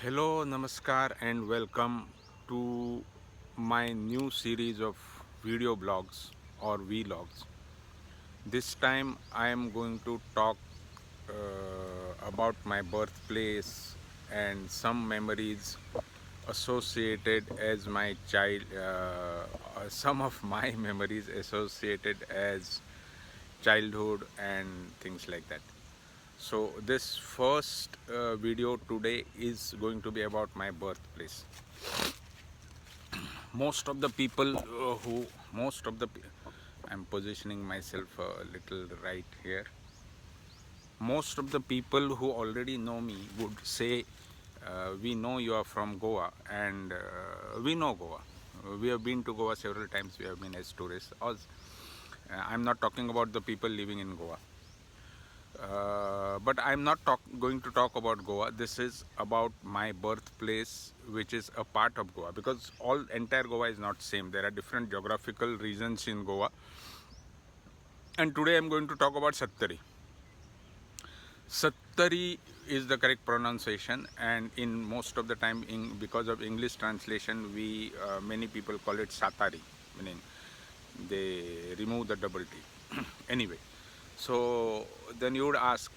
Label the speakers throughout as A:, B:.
A: Hello, Namaskar, and welcome to my new series of video blogs or vlogs. This time I am going to talk about my birthplace and some memories associated as my child, some of my memories associated as childhood and things like that. So this first video today is going to be about my birthplace. Most of the people I'm positioning myself a little right here. Most of the people who already know me would say, we know you are from Goa, and we know Goa. We have been to Goa several times. We have been as tourists. I'm not talking about the people living in Goa. But I'm not going to talk about Goa. This is about my birthplace, which is a part of Goa, because entire Goa is not same. There are different geographical regions in Goa, and today I'm going to talk about Sattari. Sattari is the correct pronunciation, and in most of the time, because of English translation, we many people call it Sattari, meaning they remove the double T. Anyway, so then you would ask,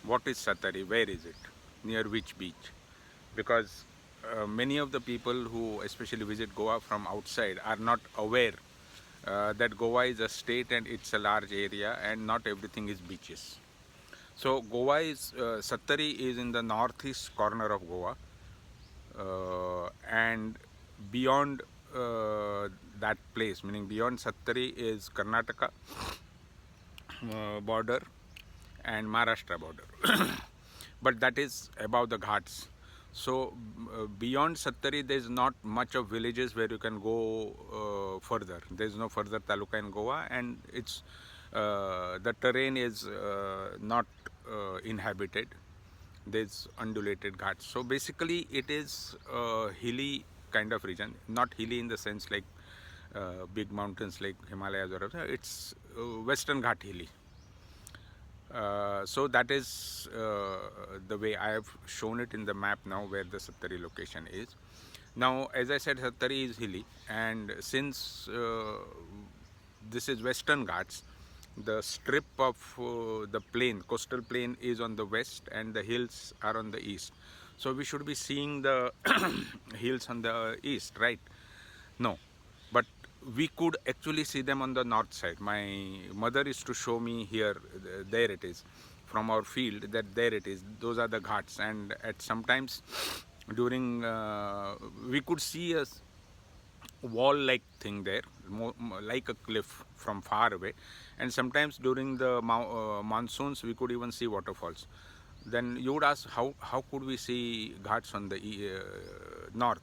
A: what is Sattari? Where is it? Near which beach? Because many of the people who especially visit Goa from outside are not aware that Goa is a state and it's a large area and not everything is beaches. So Sattari is in the northeast corner of Goa, and beyond that place, meaning beyond Sattari, is Karnataka border and Maharashtra border. But that is above the ghats. So beyond Sattari, there is not much of villages where you can go further. There is no further taluka in Goa, and the terrain is not inhabited. There's undulated ghats. So basically, it is a hilly kind of region. Not hilly in the sense like big mountains like Himalayas or other. It's Western Ghat hilly. So that is the way I have shown it in the map now, where the Sattari location is. Now, as I said, Sattari is hilly, and since this is Western Ghats, the strip of the plain, coastal plain, is on the west and the hills are on the east. So we should be seeing the hills on the east, right? No, but we could actually see them on the north side. My mother used to show me here, there it is, from our field, that there it is. Those are the ghats, and at sometimes during we could see a wall-like thing there, like a cliff from far away, and sometimes during the monsoons we could even see waterfalls. Then you would ask, how could we see ghats on the north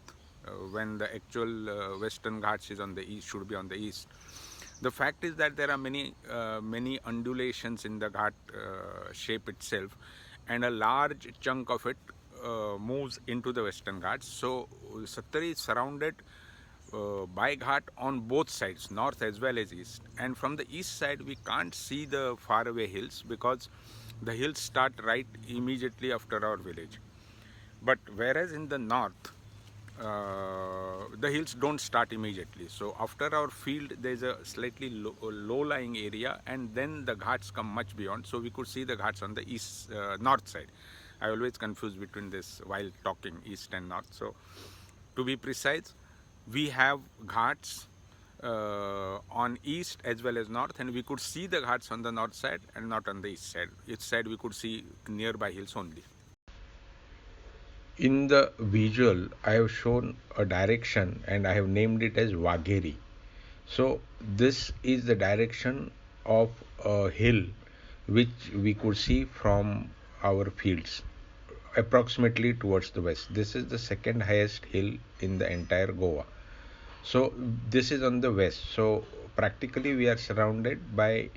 A: when the actual Western Ghats is on the east, should be on the east? The fact is that there are many undulations in the Ghat shape itself, and a large chunk of it moves into the Western Ghats. So Sattari is surrounded by Ghat on both sides, north as well as east. And from the east side, we can't see the faraway hills because the hills start right immediately after our village. But whereas in the north, the hills don't start immediately. So after our field, there's a slightly low-lying area, and then the ghats come much beyond. So we could see the ghats on the north side. I always confuse between this while talking, east and north. So to be precise, we have ghats on east as well as north, and we could see the ghats on the north side and not on the east side. Each side we could see nearby hills only. In the visual, I have shown a direction and I have named it as Wagheri. So this is the direction of a hill which we could see from our fields, approximately towards the west. This is the second highest hill in the entire Goa. So this is on the west. So practically we are surrounded by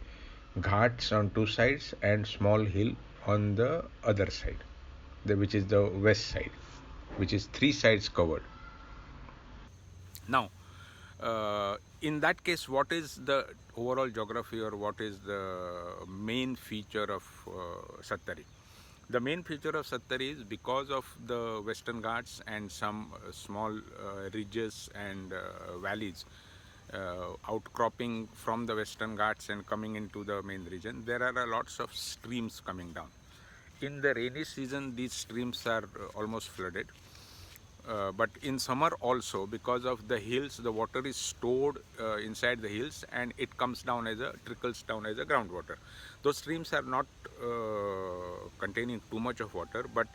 A: ghats on two sides and small hill on the other side, which is the west side, which is three sides covered. Now, in that case, what is the overall geography, or what is the main feature of Sattari? The main feature of Sattari is because of the Western Ghats and some small ridges and valleys outcropping from the Western Ghats and coming into the main region, there are lots of streams coming down. In the rainy season, these streams are almost flooded. But in summer also, because of the hills, the water is stored inside the hills, and it comes down as a trickles down as a groundwater. Those streams are not containing too much of water, but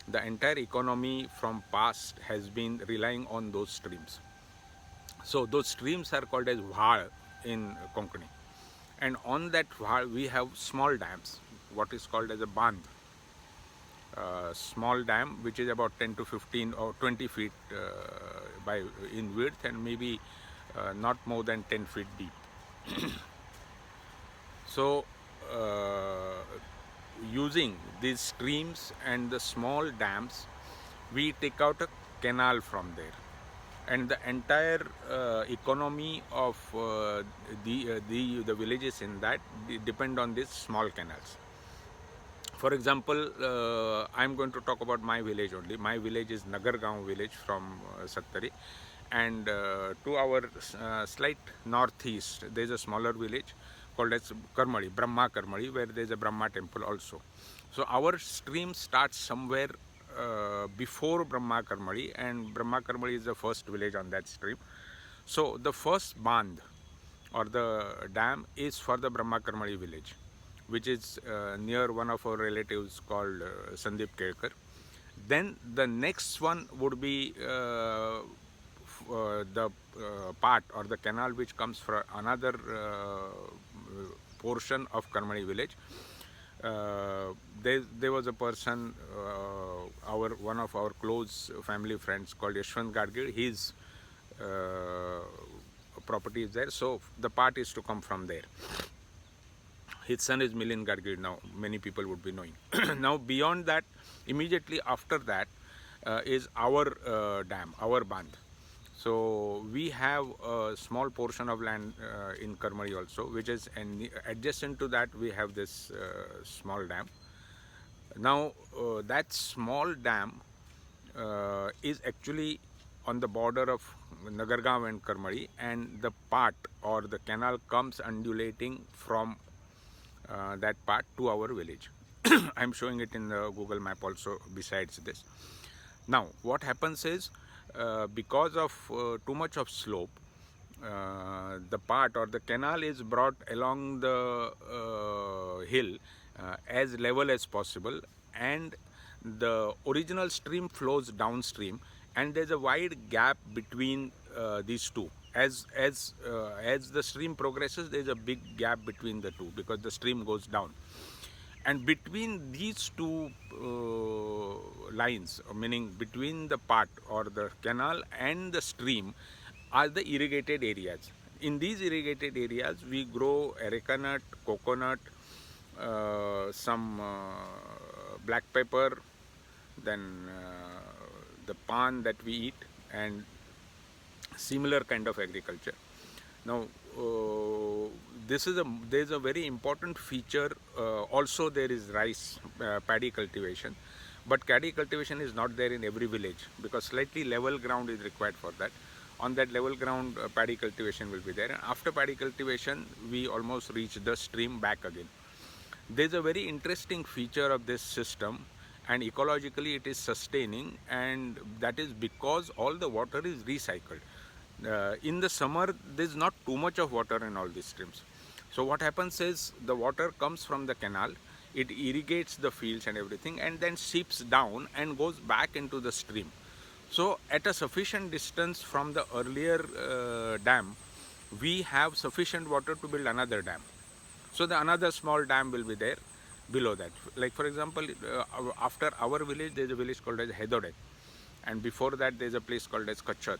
A: the entire economy from past has been relying on those streams. So those streams are called as Vhal in Konkani, and on that Vhal we have small dams, what is called as a bandh. Small dam which is about 10 to 15 or 20 feet by in width, and maybe not more than 10 feet deep. So using these streams and the small dams, we take out a canal from there, and the entire economy of the villages in that depend on these small canals. For example, I'm going to talk about my village only. My village is Nagargaon village from Sattari, and to our slight northeast there is a smaller village called as Karmali, Brahma Karmali, where there is a Brahma temple also. So our stream starts somewhere before Brahma Karmali, and Brahma Karmali is the first village on that stream. So the first bandh or the dam is for the Brahma Karmali village, which is near one of our relatives called Sandeep Kelkar. Then the next one would be the part or the canal which comes from another portion of Karmani village. There was a person, one of our close family friends called Yashwant Gadgil. His property is there, so the part is to come from there. His son is Milind Gadgil now, many people would be knowing. Now beyond that, immediately after that is our dam, our bandh. So we have a small portion of land in Karmali also, which is, and adjacent to that we have this small dam. Now that small dam is actually on the border of Nagargaon and Karmali, and the part or the canal comes undulating from that part to our village. I'm showing it in the Google map also besides this. Now what happens is, because of too much of slope, the part or the canal is brought along the hill as level as possible, and the original stream flows downstream, and there's a wide gap between these two. As the stream progresses, there's a big gap between the two because the stream goes down, and between these two lines, meaning between the part or the canal and the stream, are the irrigated areas. In these irrigated areas we grow areca nut, coconut, some black pepper, then the pan that we eat, and similar kind of agriculture. Now there's a very important feature. Also there is rice paddy cultivation, but paddy cultivation is not there in every village because slightly level ground is required for that. On that level ground paddy cultivation will be there, and after paddy cultivation we almost reach the stream back again. There's a very interesting feature of this system, and ecologically it is sustaining, and that is because all the water is recycled. In the summer there's not too much of water in all these streams. So what happens is, the water comes from the canal, it irrigates the fields and everything, and then seeps down and goes back into the stream. So at a sufficient distance from the earlier dam, we have sufficient water to build another dam. So the another small dam will be there below that. Like for example, after our village there is a village called as Hedode, and before that there is a place called as Kachat.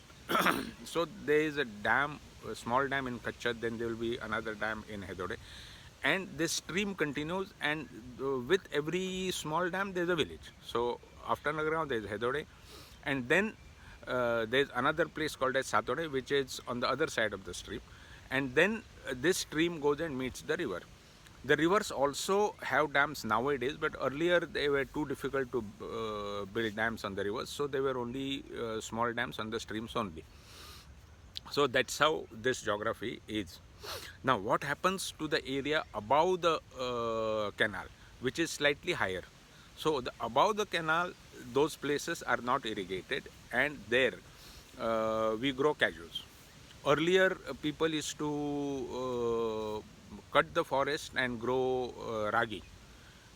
A: So there is a dam, a small dam in Kachat, then there will be another dam in Hedode, and this stream continues, and with every small dam there is a village. So after Nagargaon there is Hedode, and then there is another place called as Sattari, which is on the other side of the stream, and then this stream goes and meets the river. The rivers also have dams nowadays, but earlier they were too difficult to build dams on the rivers, so they were only small dams on the streams only. So that's how this geography is. Now, what happens to the area above the canal, which is slightly higher? So, above the canal, those places are not irrigated, and there we grow cashews. Earlier, people used to cut the forest and grow ragi,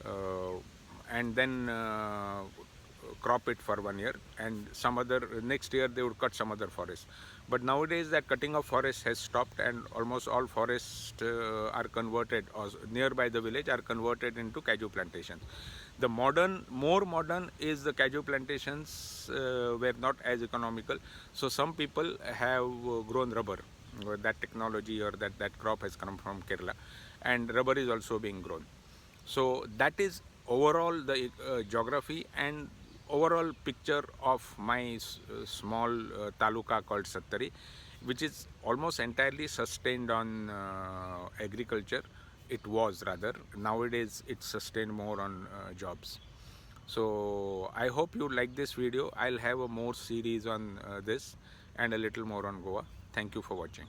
A: uh, and then crop it for 1 year, and some other next year they would cut some other forest. But nowadays that cutting of forest has stopped, and almost all forests are converted, or nearby the village are converted into cashew plantations. The more modern is the cashew plantations were not as economical, so some people have grown rubber. That technology or that crop has come from Kerala, and rubber is also being grown. So that is overall the geography and overall picture of my small taluka called Sattari, which is almost entirely sustained on agriculture. It was rather. Nowadays it's sustained more on jobs. So I hope you like this video. I'll have a more series on this and a little more on Goa. Thank you for watching.